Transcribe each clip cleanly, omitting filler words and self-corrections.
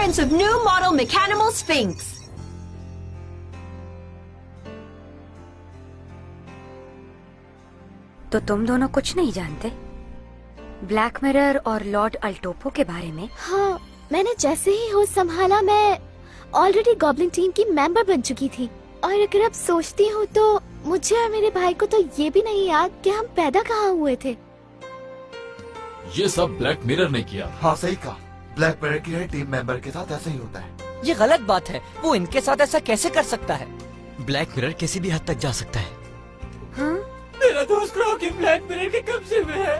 expensive new model Mechanimal Sphinx. तो तुम दोनों कुछ नहीं जानते ब्लैक मिरर और लॉर्ड अल्टोपो के बारे में? हाँ, मैंने जैसे ही होश संभाला मैं ऑलरेडी गॉब्लिन टीम की मेंबर बन चुकी थी। और अगर अब सोचती हूँ तो मुझे और मेरे भाई को तो ये भी नहीं याद कि हम पैदा कहाँ हुए थे। ये सब ब्लैक मिरर ने किया। हाँ सही कहा, ब्लैक मिरर की हर टीम मेंबर के साथ ऐसा ही होता है। ये गलत बात है, वो इनके साथ ऐसा कैसे कर सकता है? ब्लैक मिरर किसी भी हद तक जा सकता है। हाँ? मेरा दोस्त क्रॉकी ब्लैक मिरर के कब्जे में है।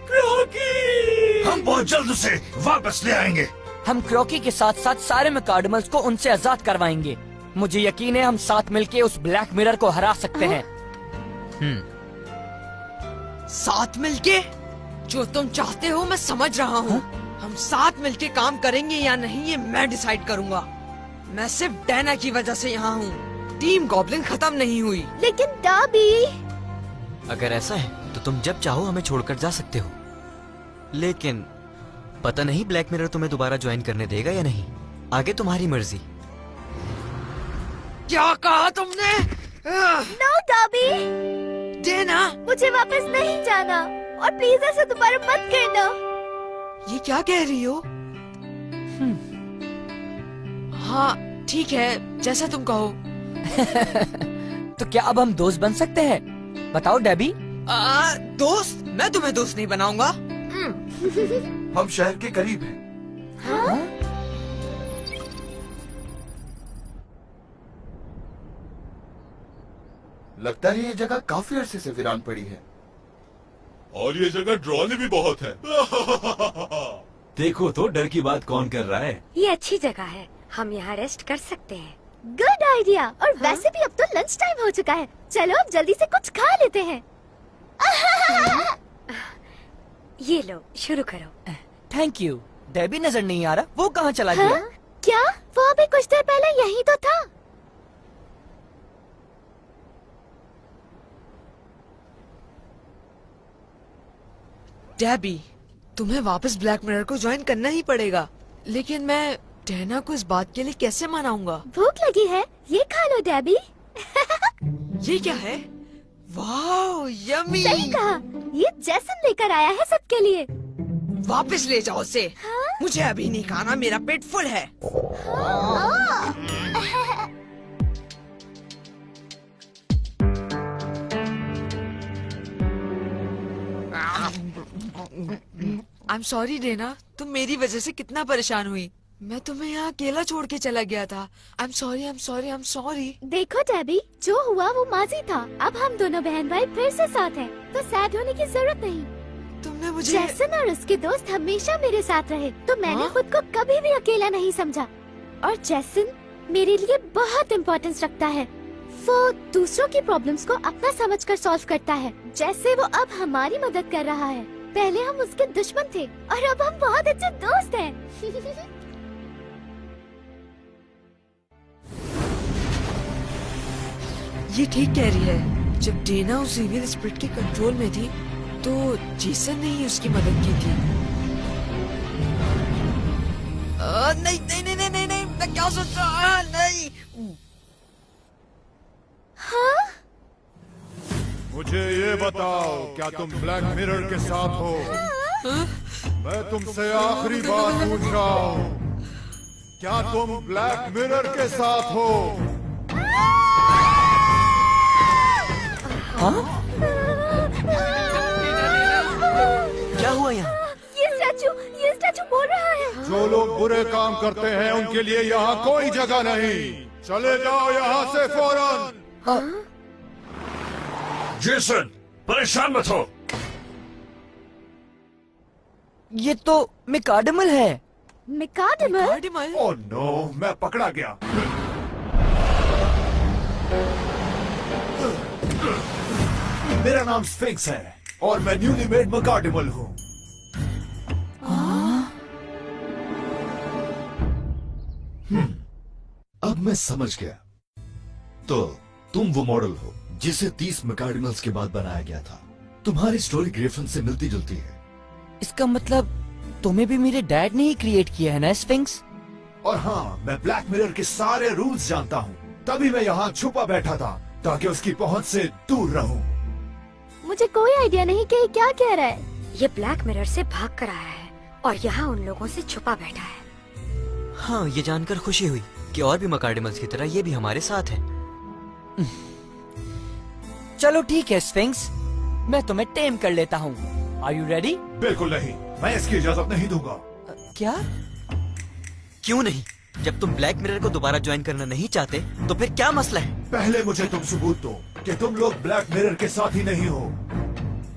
क्रॉकी! हम बहुत जल्द उसे वापस ले आएंगे। हम क्रॉकी के साथ साथ सारे मैकआर्डमल्स को उनसे आजाद करवाएंगे। मुझे यकीन है हम साथ मिलके उस ब्लैक मिरर को हरा सकते हैं। साथ मिलके? जो तुम चाहते हो मैं समझ रहा हूँ। हम साथ मिलके काम करेंगे या नहीं ये मैं डिसाइड करूँगा। मैं सिर्फ डैना की वजह से यहाँ हूँ। टीम गॉब्लिन खत्म नहीं हुई। लेकिन डर्बी, अगर ऐसा है तो तुम जब चाहो हमें छोड़कर जा सकते हो, लेकिन पता नहीं ब्लैक मिरर तुम्हें दोबारा ज्वाइन करने देगा या नहीं। आगे तुम्हारी मर्जी। क्या कहा तुमने? नो डर्बी, डैना, मुझे वापस नहीं जाना और प्लीज ऐसा दोबारा मत करना। ये क्या कह रही हो? हाँ ठीक है, जैसा तुम कहो। तो क्या अब हम दोस्त बन सकते हैं? बताओ डेबी। दोस्त? मैं तुम्हें दोस्त नहीं बनाऊंगा। हम शहर के करीब हैं। हाँ? लगता है ये जगह काफी अरसे से वीरान पड़ी है। और ये जगह ड्रोन भी बहुत है। देखो तो डर की बात कौन कर रहा है। ये अच्छी जगह है, हम यहाँ रेस्ट कर सकते हैं। Good idea. और वैसे भी अब तो लंच टाइम हो चुका है, चलो अब जल्दी से कुछ खा लेते हैं। ये लो, शुरू करो। Thank you. डेबी नजर नहीं आ रहा, वो कहाँ चला गया? हाँ? क्या वो अभी कुछ देर पहले यहीं तो था। डेबी, तुम्हें वापस ब्लैक मिरर को ज्वाइन करना ही पड़ेगा। लेकिन मैं डैना को इस बात के लिए कैसे मनाऊंगा? भूख लगी है, ये खा लो डेबी। ये क्या है? वाह, यम्मी! सही कहा, ये जैसन लेकर आया है सबके लिए। वापस ले जाओ उसे। हाँ? मुझे अभी नहीं खाना, मेरा पेट फुल है। आई एम सॉरी डैना, तुम मेरी वजह से कितना परेशान हुई। मैं तुम्हें यहाँ अकेला छोड़ के चला गया था। I am sorry, I am sorry, I am sorry. देखो डेबी, जो हुआ वो माजी था। अब हम दोनों बहन भाई फिर से साथ हैं, तो सैड होने की जरूरत नहीं। तुमने मुझे जैसन और उसके दोस्त हमेशा मेरे साथ रहे, तो मैंने खुद को कभी भी अकेला नहीं समझा। और जैसन मेरे लिए बहुत इम्पोर्टेंस रखता है। वो दूसरों की प्रॉब्लम्स को अपना समझकर सॉल्व करता है, जैसे वो अब हमारी मदद कर रहा है। पहले हम उसके दुश्मन थे और अब हम बहुत अच्छे दोस्त हैं। ये ठीक कह रही है। जब डैना उस इविल स्पिरिट के कंट्रोल में थी तो जेसन ने ही उसकी मदद की थी। नहीं नहीं नहीं नहीं नहीं, मैं क्या सोच रहा? नहीं। हाँ? मुझे ये बताओ, क्या तुम ब्लैक मिरर के साथ हो? मैं तुमसे आखिरी बात पूछ रहा हूँ, क्या तुम ब्लैक मिरर के साथ हो? हाँ? क्या हुआ यहाँ? ये स्टैचू बोल रहा है। जो लोग बुरे काम करते हैं उनके लिए यहाँ कोई जगह नहीं। चले जाओ यहाँ से फौरन। जेसन, परेशान मत हो। ये तो मैकआर्डमल है। मैकआर्डमल? ओह नो, मैं पकड़ा गया। मेरा नाम स्फिंक्स है और मैं न्यूली मेड मैकआर्डमल हूँ। अब मैं समझ गया। तो तुम वो मॉडल हो जिसे 30 मैकआर्डमल्स के बाद बनाया गया था। तुम्हारी स्टोरी ग्रिफिन से मिलती जुलती है। इसका मतलब तुम्हें भी मेरे डैड ने ही क्रिएट किया है ना स्फिंक्स? और हाँ, मैं ब्लैक मिरर के सारे रूल्स जानता हूँ, तभी मैं यहाँ छुपा बैठा था ताकि उसकी पहुँच से दूर रहूँ। मुझे कोई आइडिया नहीं कि ये क्या कह रहा है। ये ब्लैक मिरर से भाग कर आया है और यहाँ उन लोगों से छुपा बैठा है। हाँ, ये जानकर खुशी हुई कि और भी मकार्डिमल्स की तरह ये भी हमारे साथ है। चलो ठीक है स्फिंक्स, मैं तुम्हें टेम कर लेता हूँ। Are you ready? बिल्कुल नहीं, मैं इसकी इजाजत नहीं दूंगा। क्या? क्यों नहीं? जब तुम ब्लैक मिरर को दोबारा ज्वाइन करना नहीं चाहते तो फिर क्या मसला है? पहले मुझे तुम सबूत दो कि तुम लोग ब्लैक मिरर के साथ ही नहीं हो।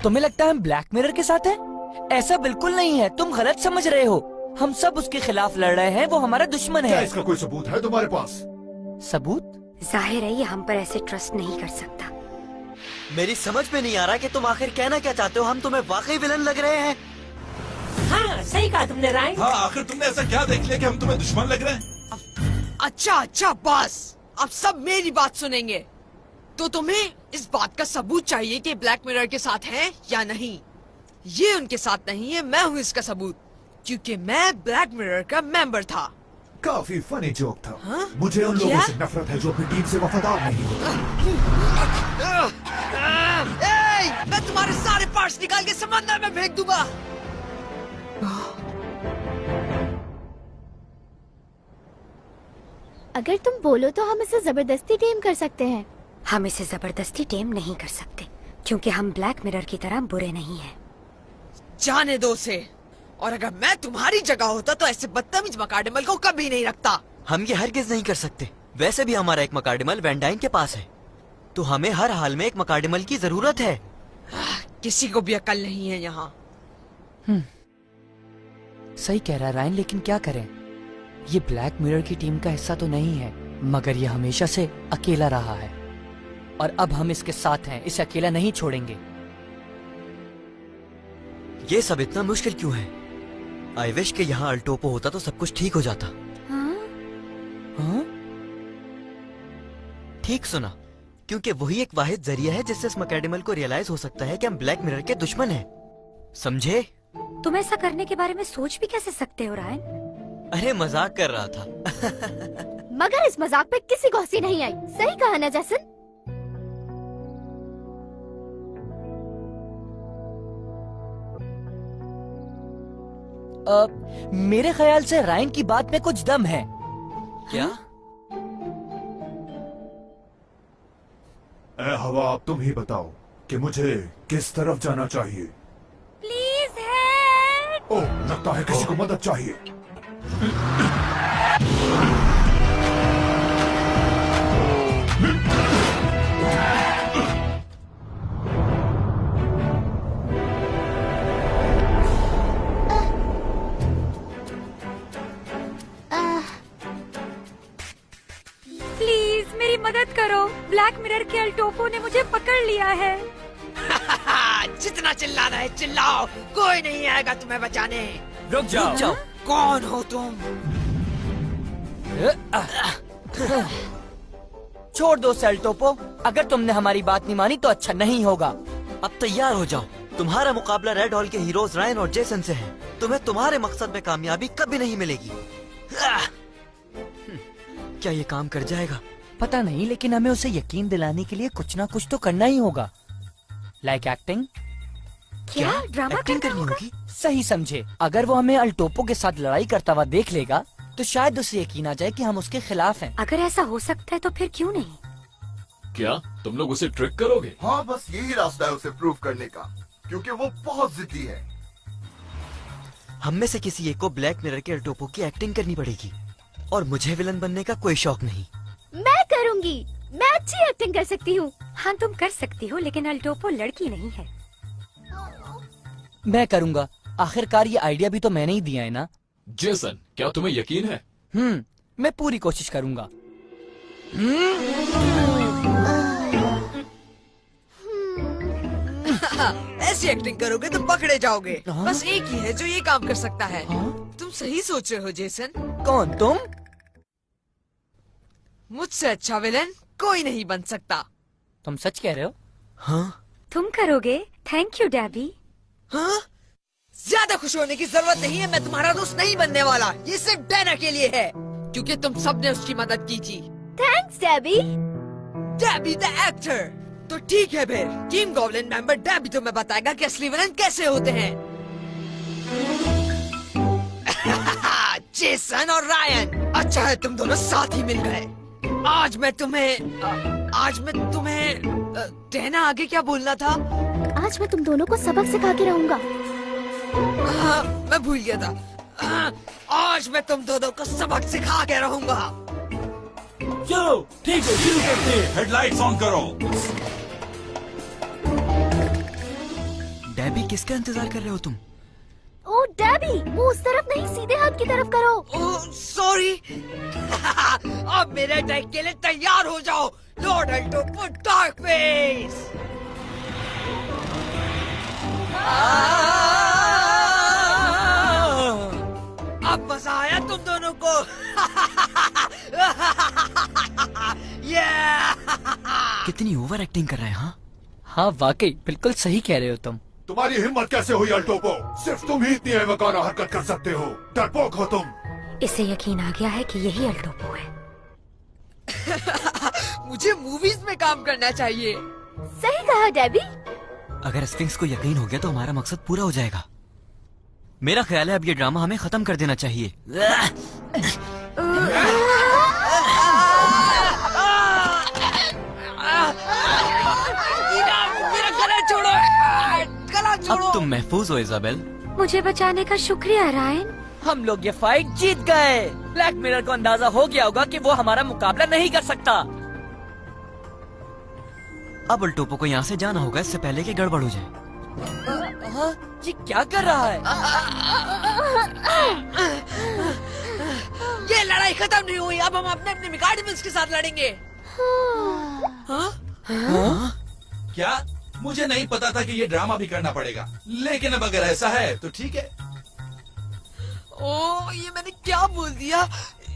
तुम्हें लगता है हम ब्लैक मिरर के साथ हैं? ऐसा बिल्कुल नहीं है, तुम गलत समझ रहे हो। हम सब उसके खिलाफ लड़ रहे हैं, वो हमारा दुश्मन क्या है। इसका कोई सबूत है तुम्हारे पास? सबूत? जाहिर है ये हम पर ऐसे ट्रस्ट नहीं कर सकता। मेरी समझ में नहीं आ रहा कि तुम आखिर कहना क्या चाहते हो। हम तुम्हें वाकई विलन लग रहे हैं। हाँ, सही कहा तुमने रायन। हाँ, आखिर तुमने ऐसा क्या देख लिया कि हम तुम्हें दुश्मन लग रहे हैं? अच्छा बस, अब सब मेरी बात सुनेंगे। तो तुम्हें इस बात का सबूत चाहिए कि ब्लैक मिरर के साथ हैं या नहीं। ये उनके साथ नहीं है, मैं हूँ इसका सबूत, क्योंकि मैं ब्लैक मिरर का मेंबर था। काफी फनी जोक था। हाँ? मुझे उन लोगों क्या? से नफरत है जो अपनी टीम से वफादार नहीं होते। मैं तुम्हारे सारे पार्ट्स निकाल के समंदर में फेंक दूंगा। अगर तुम बोलो तो हम इसे जबरदस्ती टेम कर सकते हैं। हम इसे जबरदस्ती टेम नहीं कर सकते क्योंकि हम ब्लैक मिरर की तरह बुरे नहीं हैं। जाने दो उसे। और अगर मैं तुम्हारी जगह होता तो ऐसे बदतमीज मकार्डिमल को कभी नहीं रखता। हम ये हरगिज नहीं कर सकते। वैसे भी हमारा एक मकार्डिमल वैंडाइन के पास है, तो हमें हर हाल में एक मकार्डिमल की जरूरत है। किसी को भी अकल नहीं है यहाँ। सही कह रहा है रायन, लेकिन क्या करें? ये ब्लैक मिरर की टीम का हिस्सा तो नहीं है, मगर ये हमेशा से अकेला रहा है और अब हम इसके साथ हैं, इसे अकेला नहीं छोड़ेंगे। ये सब इतना मुश्किल क्यों है? आई विश के यहाँ अल्टोपो होता तो सब कुछ ठीक हो जाता। हाँ? ठीक सुना, क्योंकि वही एक वाहिद जरिया है जिससे इस मकैडिमल को रियलाइज हो सकता है कि हम ब्लैक मिरर के दुश्मन हैं। समझे? तुम ऐसा करने के बारे में सोच भी कैसे सकते हो रायन? अरे मजाक कर रहा था। मगर इस मजाक पे किसी को हंसी नहीं आई। सही कहा ना जैसन? मेरे ख्याल से रायन की बात में कुछ दम है। क्या? ए हवा, अब तुम ही बताओ कि मुझे किस तरफ जाना चाहिए। Please help. ओह, लगता है किसी को मदद चाहिए। प्लीज मेरी मदद करो, ब्लैक मिरर के अल्टोपो ने मुझे पकड़ लिया है। जितना चिल्लाना है चिल्लाओ, कोई नहीं आएगा तुम्हें बचाने। रुक जाओ। कौन हो तुम? छोड़ दो अल्टोपो, अगर तुमने हमारी बात नहीं मानी तो अच्छा नहीं होगा। अब तैयार हो जाओ, तुम्हारा मुकाबला रेड हॉल के हीरोज रायन और जेसन से है। तुम्हें तुम्हारे मकसद में कामयाबी कभी नहीं मिलेगी। क्या ये काम कर जाएगा? पता नहीं, लेकिन हमें उसे यकीन दिलाने के लिए कुछ ना कुछ तो करना ही होगा। Like acting. क्या ड्रामा एक्टिंग करना करनी होगा? होगी? सही समझे। अगर वो हमें अल्टोपो के साथ लड़ाई करता हुआ देख लेगा तो शायद उसे यकीन आ जाए कि हम उसके खिलाफ हैं। अगर ऐसा हो सकता है तो फिर क्यों नहीं? क्या तुम लोग उसे ट्रिक करोगे? हाँ, बस यही रास्ता है उसे प्रूव करने का, क्योंकि वो बहुत जिद्दी है। हम में से किसी एक को ब्लैक मिरर के अल्टोपो की एक्टिंग करनी पड़ेगी, और मुझे विलन बनने का कोई शौक नहीं। मैं करूंगी, मैं अच्छी एक्टिंग कर सकती हूँ। हाँ तुम कर सकती हो, लेकिन अल्टोपो लड़की नहीं है। मैं करूँगा, आखिरकार ये आइडिया भी तो मैंने ही दिया है ना। जेसन, क्या तुम्हें यकीन है? मैं पूरी कोशिश करूँगा। ऐसी एक्टिंग करोगे तो पकड़े जाओगे। बस एक ही है जो ये काम कर सकता है। तुम सही सोच रहे हो जेसन। कौन तुम? मुझसे अच्छा विलन कोई नहीं बन सकता। तुम सच कह रहे हो? हाँ, तुम करोगे? Thank you Debi. हाँ? ज्यादा खुश होने की जरूरत नहीं है, मैं तुम्हारा दोस्त नहीं बनने वाला। ये सिर्फ डैना के लिए है। क्योंकि तुम सबने उसकी मदद की थी। Thanks Debbie. Debbie the actor. तो ठीक है फिर, टीम गॉब्लिन मेंबर डेबी तुम्हें बताएगा कि असली विलन कैसे होते हैं। जेसन और रायन, अच्छा है तुम दोनों साथ ही मिल गए। आज मैं तुम्हें डैना आगे क्या बोलना था? आज मैं तुम दोनों को सबक सिखा के रहूंगा। मैं भूल गया था। आज मैं तुम दोनों को सबक सिखा के रहूंगा। चलो ठीक है, शुरू करते हैं। हेडलाइट्स ऑन करो। डेबी, किसका इंतजार कर रहे हो तुम? ओ डेबी, वो उस तरफ नहीं, सीधे हाथ की तरफ करो। Oh sorry. अब मेरे अटैक के लिए तैयार हो जाओ, लॉर्ड अल्टोपो डार्क फेस। अब मजा आया तुम दोनों को। कितनी ओवर एक्टिंग कर रहे हैं। हाँ वाकई बिल्कुल सही कह रहे हो तुम। तुम्हारी हिम्मत कैसे हुई अल्टोपो? सिर्फ तुम ही इतनी बेवकूफ़ हरकत कर सकते हो। डरपोक हो तुम। इसे यकीन आ गया है कि यही अल्टोपो है। मुझे मूवीज में काम करना चाहिए। सही कहा डेबी। अगर स्फिंक्स को यकीन हो गया तो हमारा मकसद पूरा हो जाएगा। मेरा ख्याल है अब ये ड्रामा हमें खत्म कर देना चाहिए। मेरा गला छोड़ो, गला छोड़ो। अब तुम महफूज हो इजाबेल। मुझे बचाने का शुक्रिया रायन। हम लोग ये फाइट जीत गए। ब्लैक मिरर को अंदाजा हो गया होगा कि वो हमारा मुकाबला नहीं कर सकता। अब अल्टोपो को यहाँ से जाना होगा इससे पहले कि गड़बड़ हो जाए। ये क्या कर रहा है? ये लड़ाई खत्म नहीं हुई। अब हम अपने अपने मिकाडमिल्स के साथ लड़ेंगे। क्या? मुझे नहीं पता था कि ये ड्रामा भी करना पड़ेगा, लेकिन अब अगर ऐसा है तो ठीक है। ओह, ये मैंने क्या बोल दिया?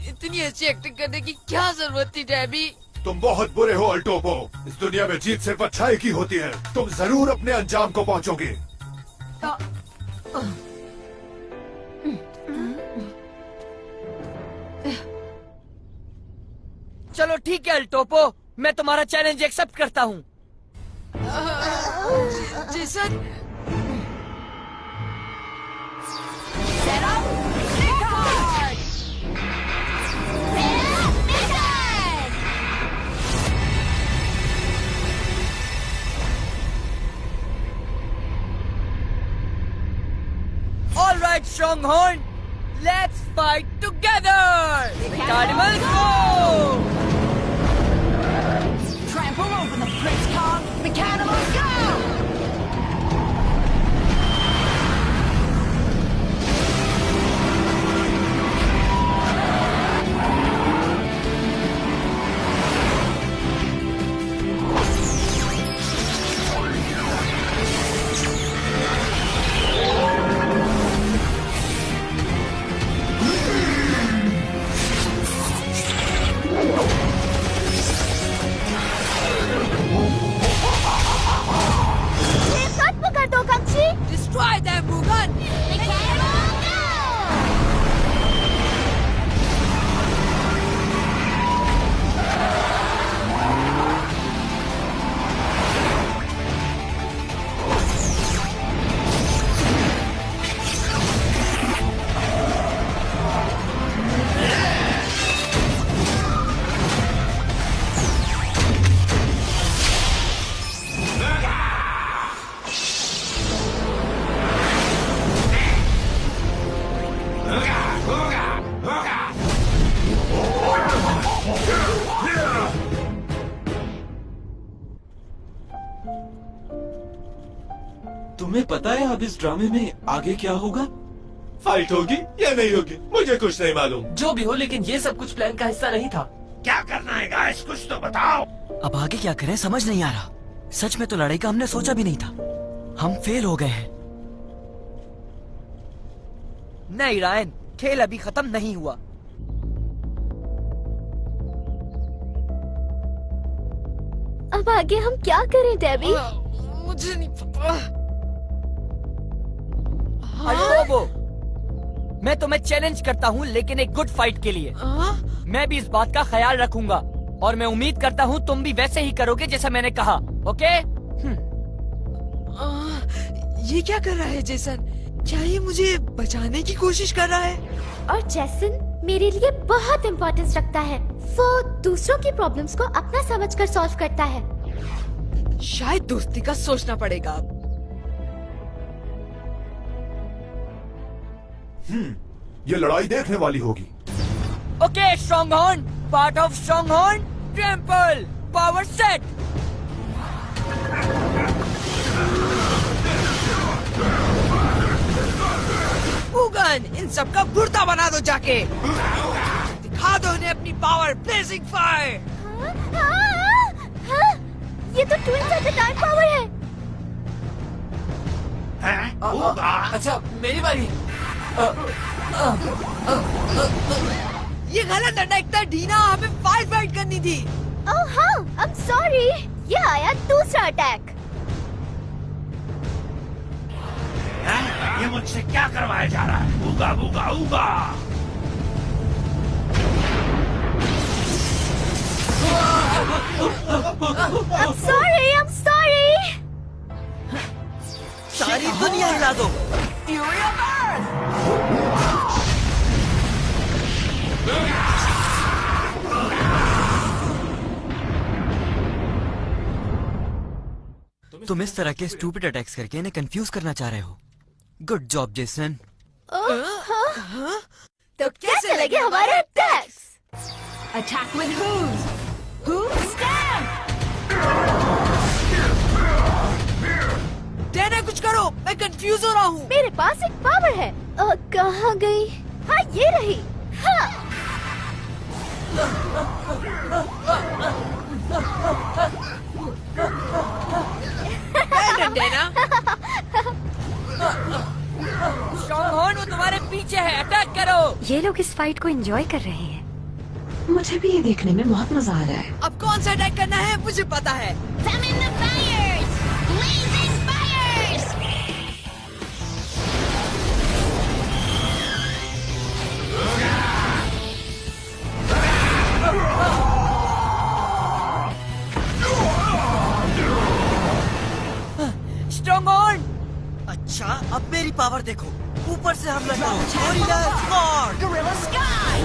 इतनी अच्छी एक्टिंग करने की क्या जरूरत थी डेबी? तुम बहुत बुरे हो अल्टोपो। इस दुनिया में जीत सिर्फ अच्छाई की होती है। तुम जरूर अपने अंजाम को पहुंचोगे। चलो ठीक है अल्टोपो, मैं तुम्हारा चैलेंज एक्सेप्ट करता हूँ। Jason, All right, Stronghorn, let's fight together. Cardinals go! Trample over the Prince Kong. Mechanicals go! Destroy them, Mugan! तुम्हें पता है अब इस ड्रामे में आगे क्या होगा? फाइट होगी या नहीं होगी मुझे कुछ नहीं मालूम। जो भी हो, लेकिन ये सब कुछ प्लान का हिस्सा नहीं था। क्या करना है गाइस, कुछ तो बताओ। अब आगे क्या करें समझ नहीं आ रहा। सच में तो लड़ाई का हमने सोचा भी नहीं था। हम फेल हो गए हैं। नहीं रायन, खेल अभी खत्म नहीं हुआ। अब आगे हम क्या करें डेबी? मुझे नहीं पता। अल्टोपो, मैं तुम्हें चैलेंज करता हूँ, लेकिन एक गुड फाइट के लिए। मैं भी इस बात का ख्याल रखूंगा और मैं उम्मीद करता हूँ तुम भी वैसे ही करोगे जैसा मैंने कहा, ओके? ये क्या कर रहा है जेसन? क्या ये मुझे बचाने की कोशिश कर रहा है? और जेसन मेरे लिए बहुत इम्पोर्टेंस रखता है। वो दूसरों की प्रॉब्लम्स को अपना समझकर सॉल्व करता है। शायद दोस्ती का सोचना पड़ेगा अब। ये लड़ाई देखने वाली होगी। Okay Stronghorn, part of Stronghorn temple power set. उगन, इन सब का भुर्ता बना दो जाके। दिखा दो इन्हें अपनी पावर, ब्लेजिंग फायर। ये तो twins at the time power है। अच्छा मेरी बारी। ये गलत अटैक था डीना, हमें फाइट करनी थी। ओह हाँ, आई एम सॉरी। ये आया दूसरा अटैक। ये मुझसे क्या करवाया जा रहा है? उगा उगा उगा। I'm sorry. सारी दुनिया हिला दो। Fury of Earth! तुम इस तरह के स्टूपिड अटैक्स करके इन्हें कंफ्यूज करना चाह रहे हो। Good job Jason. तो कैसे लगे हमारे attacks? Attack with who's? Who's stamp? Dana कुछ करो, मैं कंफ्यूज हो रहा हूँ। मेरे पास एक पावर है। कहाँ गई? हाँ ये रही। हाँ। डेना। स्ट्रॉन्गहॉर्न वो तुम्हारे पीछे है, अटैक करो। ये लोग इस फाइट को एंजॉय कर रहे हैं। मुझे भी ये देखने में बहुत मजा आ रहा है। अब कौन सा अटैक करना है मुझे पता है। Summon the fires! Blazing fires! स्ट्रॉन्गहॉर्न। अच्छा अब मेरी पावर देखो, ऊपर से हमला करो। Gorilla squad. Gorilla Sky!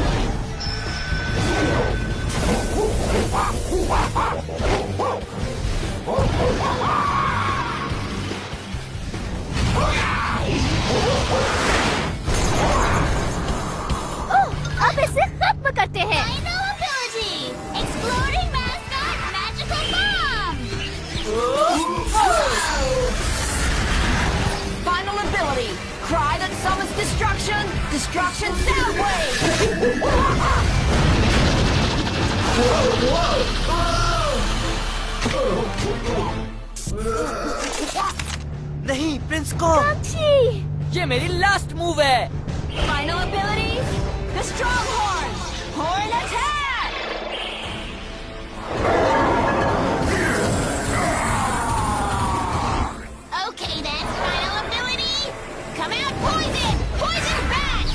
अब इसे खत्म करते हैं। Final ability, exploding mascot magical bomb. Final ability, cry that summons destruction, destruction sound wave! नहीं प्रिंस को। ये मेरी लास्ट मूव है। Final ability, the Stronghorn, Horn Attack! Okay then, final ability, come out poison, poison bat.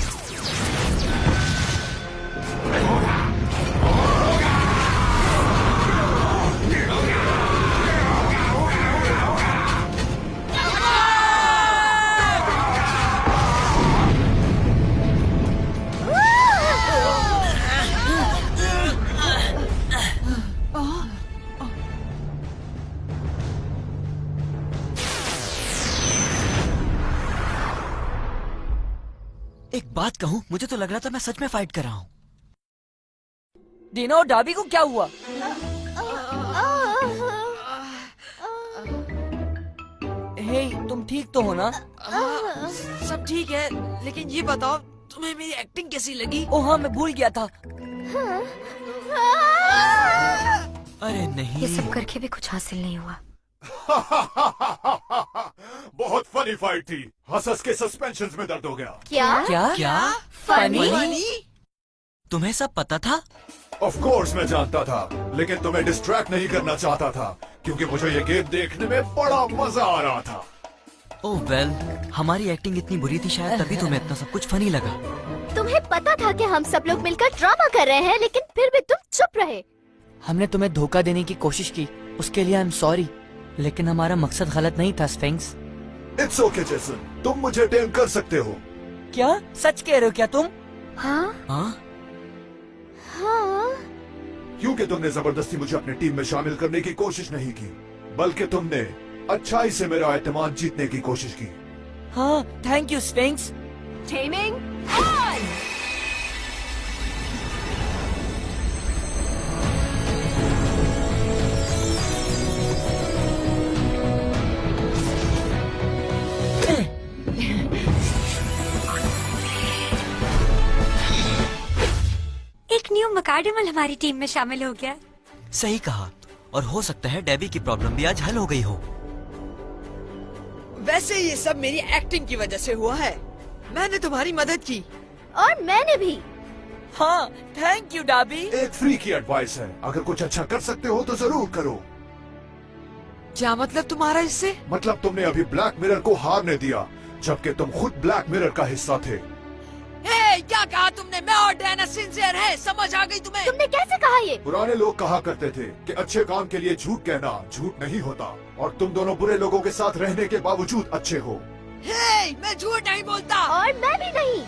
एक बात कहूँ, मुझे तो लग रहा था मैं सच में फाइट कर रहा हूँ। डीना और डाबी को क्या हुआ? हे, तुम ठीक तो हो ना? सब ठीक है, लेकिन ये बताओ तुम्हें मेरी एक्टिंग कैसी लगी? ओह हाँ, मैं भूल गया था। अरे नहीं, ये सब करके भी कुछ हासिल नहीं हुआ। बहुत फनी फाइट थी। हंस के सस्पेंशन में दर्द हो गया। क्या? फनी? तुम्हें सब पता था? ऑफ कोर्स मैं जानता था, लेकिन तुम्हें डिस्ट्रैक्ट नहीं करना चाहता था, क्योंकि मुझे ये गेम देखने में बड़ा मजा आ रहा था। ओह वेल, हमारी एक्टिंग इतनी बुरी थी शायद तभी तुम्हें इतना सब कुछ फनी लगा। तुम्हें मुझे पता था कि हम सब लोग मिलकर ड्रामा कर रहे हैं, लेकिन फिर भी तुम चुप रहे। हमने तुम्हें धोखा देने की कोशिश की, उसके लिए आई एम सॉरी, लेकिन हमारा मकसद गलत नहीं था स्फिंक्स। इट्स ओके जेसन, तुम मुझे टेम कर सकते हो। क्या सच कह रहे हो क्या तुम? हाँ हाँ हाँ। क्योंकि तुमने जबरदस्ती मुझे अपनी टीम में शामिल करने की कोशिश नहीं की, बल्कि तुमने अच्छाई से मेरा एतमाद जीतने की कोशिश की। हाँ, thank you sphinx. Taming on! एक न्यू मकाडेमल हमारी टीम में शामिल हो गया। सही कहा, और हो सकता है डेबी की प्रॉब्लम भी आज हल हो गई हो। वैसे ये सब मेरी एक्टिंग की वजह से हुआ है। मैंने तुम्हारी मदद की। और मैंने भी। हाँ, थैंक यू डाबी। एक फ्री की एडवाइस है, अगर कुछ अच्छा कर सकते हो तो जरूर करो। क्या मतलब तुम्हारा इससे? मतलब तुमने अभी ब्लैक मिरर को हारने दिया, जबकि तुम खुद ब्लैक मिरर का हिस्सा थे। हे, क्या कहा तुमने? मैं और डैना सिंसियर है, समझ आ गई तुम्हें? तुमने कैसे कहा ये? पुराने लोग कहा करते थे कि अच्छे काम के लिए झूठ कहना झूठ नहीं होता, और तुम दोनों बुरे लोगों के साथ रहने के बावजूद अच्छे हो। हे, मैं झूठ नहीं बोलता। और मैं भी नहीं।